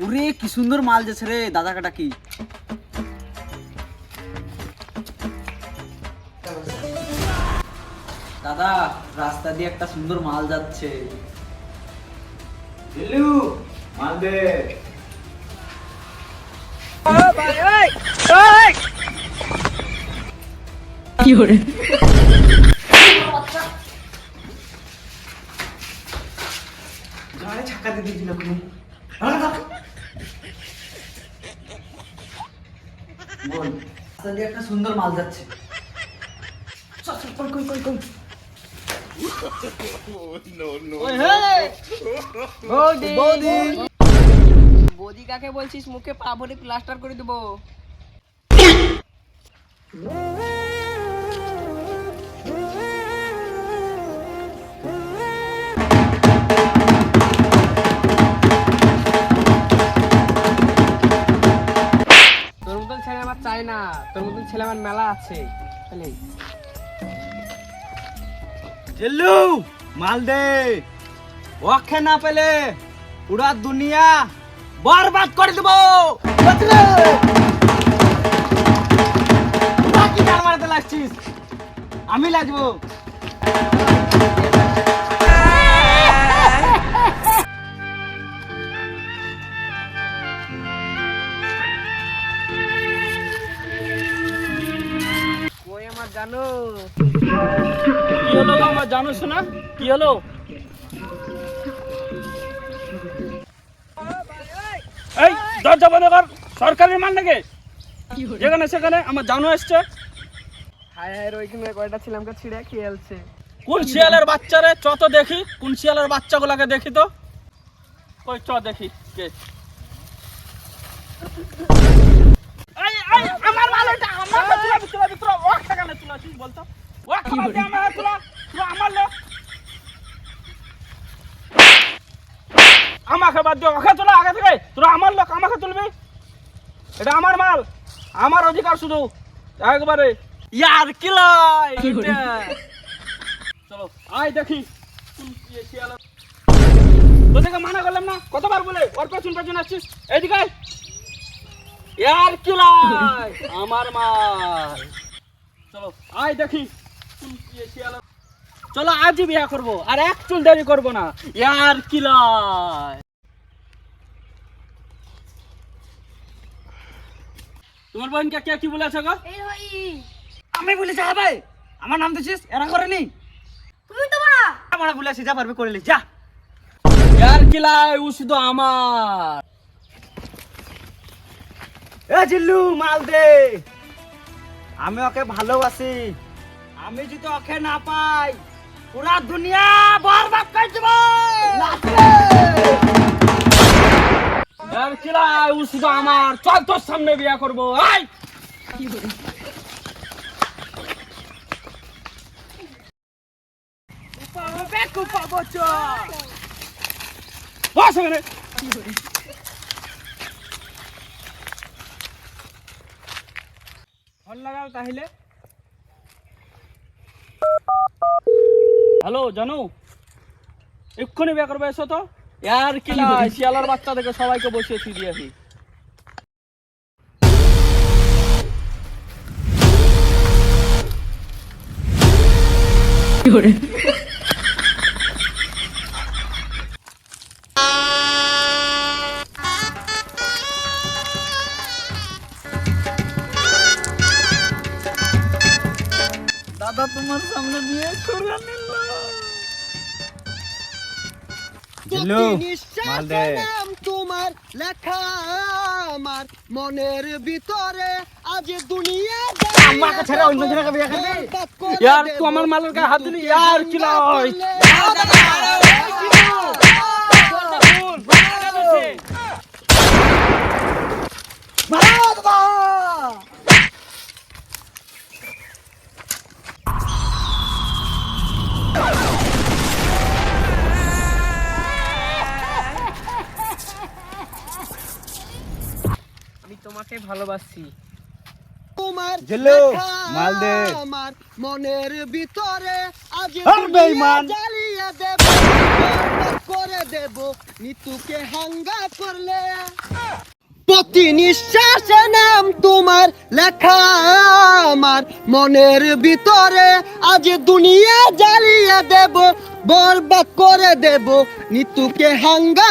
ওরে কি সুন্দর মাল যাচ্ছে রে, দাদা কাটা কি দাদা, রাস্তা দিয়ে একটা সুন্দর মাল যাচ্ছে। জিল্লু মাল দে। কি হরে গাড়ি ছাকা দিয়ে দিয়েছিল কোনো বল, রাস্তা দিয়ে একটা সুন্দর মাল যাচ্ছে। কই কই কই কই বৌদি কাকে বলছিস? মুখে পা ভরে প্লাস্টার করে দেবো। তোর মতন ছেলে আমার চাই না, তোর মতন ছেলে আমার মেলা আছে। চলে জিল্লু মাল দে, ওকে না পেলে পুরা দুনিয়া বরবাদ করে দেবো। বাকি কার মারতে লাগছিস? আমি লাগবো। কই আমার জানো? কি হলো আমার জানো শোনা? কি হলো? এই দরজা বন্ধ কর, সরকারি মাল নাকি? যেখানে সেখানে আমার জানো এসছে। হায় হায়, ওইখানে কয়টা ছিলামকে ছিঁড়ে খেলছে। কোন শিয়ালের বাচ্চা রে? চ তো দেখি, কোন শিয়ালের বাচ্চাগুলাকে দেখি তো। কই চ দেখি কে। এই এই আমার মাল এটা, আমার তুলা ও সেখানে তুলাছিস বলতো? ও খাবার দিয়ে আমার তুলা, তুলা আমার লো। আমাকে বাদ দিয়ে ওকে তোলা আগে থেকে। তোরা আমার লোক, আমাকে তুলবি? এটা আমার মাল, আমার অধিকার শুধু একবারে। ইয়ার কি লাই এটা। চলো আয় দেখি কোন শিয়ালের। তোদেরকে মানা করলাম না কতবার বলে? ওর পেছন পেছন আসছিস, এইদিকে আয়। ইয়ার কি লাই আমার মাল। চলো আয় দেখি কোন শিয়ালের। চলো আজই বিয়ে করবো, আর এক চুল দেরি করবো না। ইয়ার কি লাই। তোমার বোনকে কে কি বলেছে গো? আমি বলেছি হ্যাঁ ভাই, আমার নাম দিছিস, এরা করেনি। তুমি তো বড়া আমরা বলেছি যা পারবে করে লি যা। ইয়ার কি লাই, ও শুধু আমার। এ জিল্লু মাল দে, আমি ওকে ভালোবাসি। আমি যদি ওকে না পাই পুরা দুনিয়া বরবাদ করে দেব। ইয়ার কি লাই, ও শুধু আমার। চল তোর সামনে বিয়ে করবো, আয়। বস এখানে। ফোন লাগাও তাহলে। হ্যালো জানু, এক্ষুনি বিয়ে করবে, এসো তো। ইয়ার কি লাই, শিয়ালার বাচ্চা থেকে সবাইকে বসিয়েছি দিয়েছি। কি হরে দাদা তোমার সামনে বিয়ে করে নিল। জিল্লু মাল দে। তোমার লেখা আমার মনের ভিতরে আজ দুনিয়া আমাকে ছেড়ে অন্য জনকে বিয়ে করবি? ইয়ার তুই আমার মালের গায়ে হাত দিলি। ইয়ার কি লাই। আমি তোমাকে ভালোবাসি। তোমার জিল্লু লেখা মাল দে। আমার মনের ভিতরে আজ আর বেঈমান। জ্বালিয়ে দেব, বরবাদ করে দেব নিতুকে হাঙ্গা করলে। প্রতি নিঃশ্বাসে নাম তোমার লেখা আমার মনের ভিতরে আজ দুনিয়া জ্বালিয়ে দেব, বরবাদ করে দেব নিতুকে হাঙ্গা